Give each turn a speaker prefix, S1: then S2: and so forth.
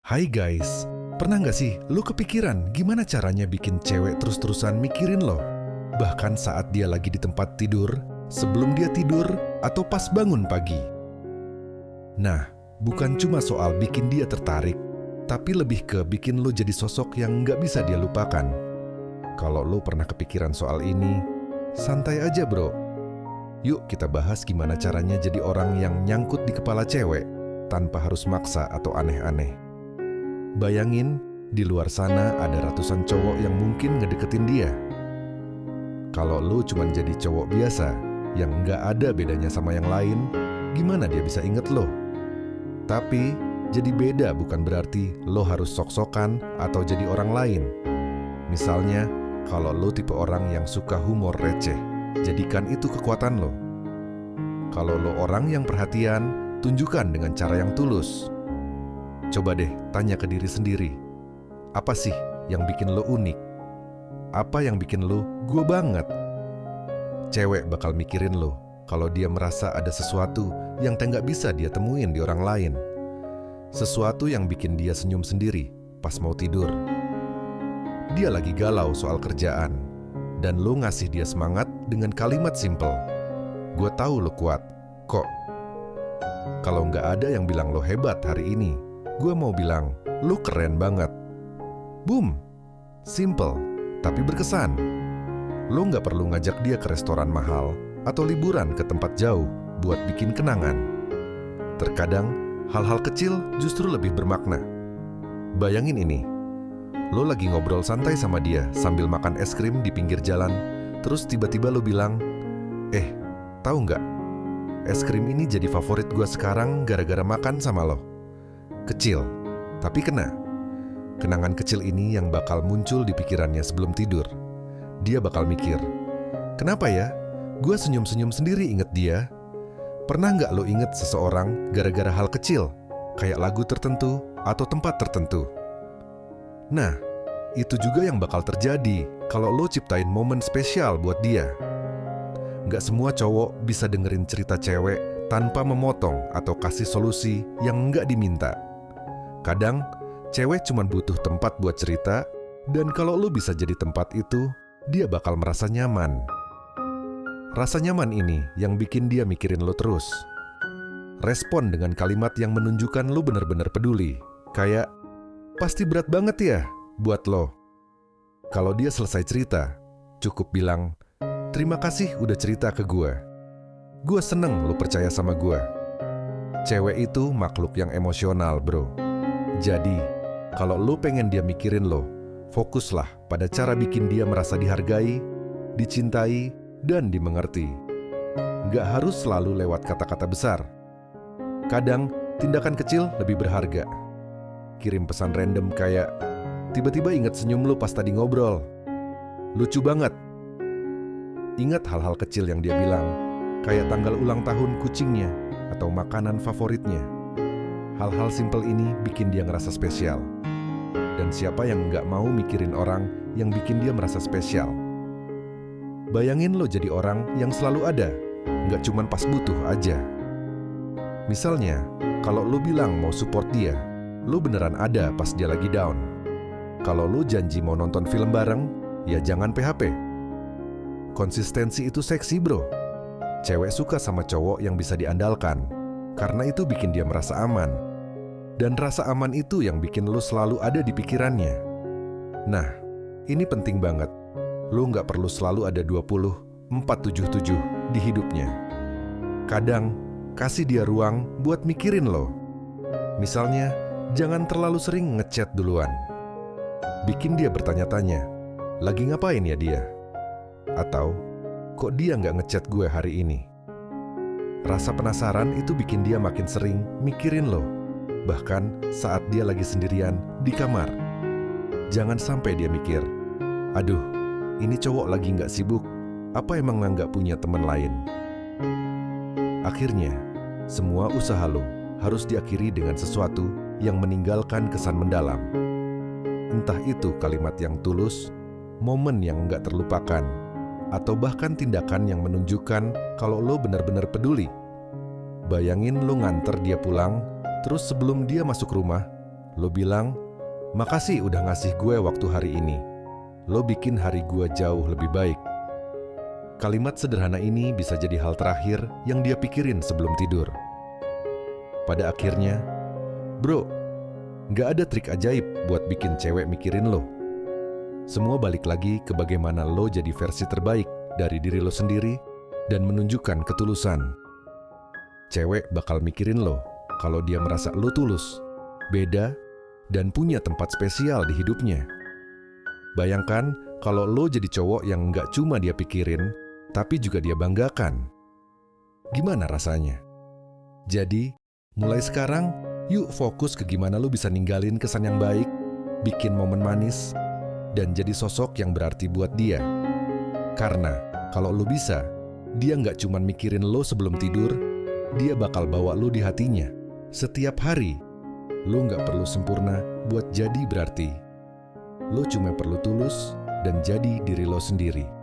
S1: Hai guys, pernah nggak sih lu kepikiran gimana caranya bikin cewek terus-terusan mikirin lo? Bahkan saat dia lagi di tempat tidur, sebelum dia tidur, atau pas bangun pagi. Nah, bukan cuma soal bikin dia tertarik, tapi lebih ke bikin lo jadi sosok yang nggak bisa dia lupakan. Kalau lo pernah kepikiran soal ini, santai aja bro. Yuk kita bahas gimana caranya jadi orang yang nyangkut di kepala cewek, tanpa harus maksa atau aneh-aneh. Bayangin, di luar sana ada ratusan cowok yang mungkin ngedeketin dia. Kalau lo cuma jadi cowok biasa, yang nggak ada bedanya sama yang lain, gimana dia bisa inget lo? Tapi, jadi beda bukan berarti lo harus sok-sokan atau jadi orang lain. Misalnya, kalau lo tipe orang yang suka humor receh, jadikan itu kekuatan lo. Kalau lo orang yang perhatian, tunjukkan dengan cara yang tulus. Coba deh tanya ke diri sendiri, apa sih yang bikin lo unik? Apa yang bikin lo gue banget? Cewek bakal mikirin lo kalau dia merasa ada sesuatu yang nggak bisa dia temuin di orang lain. Sesuatu yang bikin dia senyum sendiri pas mau tidur. Dia lagi galau soal kerjaan, dan lo ngasih dia semangat dengan kalimat simpel. Gue tahu lo kuat, kok. Kalau nggak ada yang bilang lo hebat hari ini, gue mau bilang, lo keren banget. Boom, simple, tapi berkesan. Lo nggak perlu ngajak dia ke restoran mahal atau liburan ke tempat jauh buat bikin kenangan. Terkadang, hal-hal kecil justru lebih bermakna. Bayangin ini, lo lagi ngobrol santai sama dia sambil makan es krim di pinggir jalan, terus tiba-tiba lo bilang, tahu nggak? Es krim ini jadi favorit gue sekarang gara-gara makan sama lo. Kecil, tapi kena. Kenangan kecil ini yang bakal muncul di pikirannya sebelum tidur. Dia bakal mikir, kenapa ya? Gue senyum-senyum sendiri inget dia. Pernah nggak lo inget seseorang gara-gara hal kecil, kayak lagu tertentu atau tempat tertentu? Nah, itu juga yang bakal terjadi kalau lo ciptain momen spesial buat dia. Nggak semua cowok bisa dengerin cerita cewek tanpa memotong atau kasih solusi yang nggak diminta. Kadang, cewek cuma butuh tempat buat cerita, dan kalau lo bisa jadi tempat itu, dia bakal merasa nyaman. Rasa nyaman ini yang bikin dia mikirin lo terus. Respon dengan kalimat yang menunjukkan lo bener-bener peduli. Kayak, pasti berat banget ya buat lo. Kalau dia selesai cerita, cukup bilang, terima kasih udah cerita ke gue. Gue seneng lo percaya sama gue. Cewek itu makhluk yang emosional bro. Jadi, kalau lo pengen dia mikirin lo, fokuslah pada cara bikin dia merasa dihargai, dicintai, dan dimengerti. Nggak harus selalu lewat kata-kata besar. Kadang, tindakan kecil lebih berharga. Kirim pesan random kayak, tiba-tiba inget senyum lo pas tadi ngobrol. Lucu banget. Ingat hal-hal kecil yang dia bilang, kayak tanggal ulang tahun kucingnya atau makanan favoritnya. Hal-hal simpel ini bikin dia ngerasa spesial. Dan siapa yang nggak mau mikirin orang yang bikin dia merasa spesial? Bayangin lo jadi orang yang selalu ada, nggak cuman pas butuh aja. Misalnya, kalau lo bilang mau support dia, lo beneran ada pas dia lagi down. Kalau lo janji mau nonton film bareng, ya jangan PHP. Konsistensi itu seksi bro. Cewek suka sama cowok yang bisa diandalkan, karena itu bikin dia merasa aman. Dan rasa aman itu yang bikin lo selalu ada di pikirannya. Nah, ini penting banget. Lo nggak perlu selalu ada 24/7 di hidupnya. Kadang, kasih dia ruang buat mikirin lo. Misalnya, jangan terlalu sering ngechat duluan. Bikin dia bertanya-tanya, lagi ngapain ya dia? Atau, kok dia nggak ngechat gue hari ini? Rasa penasaran itu bikin dia makin sering mikirin lo. Bahkan saat dia lagi sendirian di kamar. Jangan sampai dia mikir, aduh, ini cowok lagi nggak sibuk, apa emang nggak punya teman lain? Akhirnya, semua usaha lo harus diakhiri dengan sesuatu yang meninggalkan kesan mendalam. Entah itu kalimat yang tulus, momen yang nggak terlupakan, atau bahkan tindakan yang menunjukkan kalau lo benar-benar peduli. Bayangin lo nganter dia pulang, terus sebelum dia masuk rumah, Lo bilang, "Makasih udah ngasih gue waktu hari ini. Lo bikin hari gue jauh lebih baik." Kalimat sederhana ini bisa jadi hal terakhir yang dia pikirin sebelum tidur. Pada akhirnya, bro, gak ada trik ajaib buat bikin cewek mikirin lo. Semua balik lagi ke bagaimana lo jadi versi terbaik dari diri lo sendiri dan menunjukkan ketulusan. Cewek bakal mikirin lo kalau dia merasa lo tulus, beda, dan punya tempat spesial di hidupnya. Bayangkan kalau lo jadi cowok yang gak cuma dia pikirin, tapi juga dia banggakan. Gimana rasanya? Jadi, mulai sekarang, yuk fokus ke gimana lo bisa ninggalin kesan yang baik, bikin momen manis, dan jadi sosok yang berarti buat dia. Karena kalau lo bisa, dia nggak cuma mikirin lo sebelum tidur, dia bakal bawa lo di hatinya. Setiap hari, lo nggak perlu sempurna buat jadi berarti. Lo cuma perlu tulus dan jadi diri lo sendiri.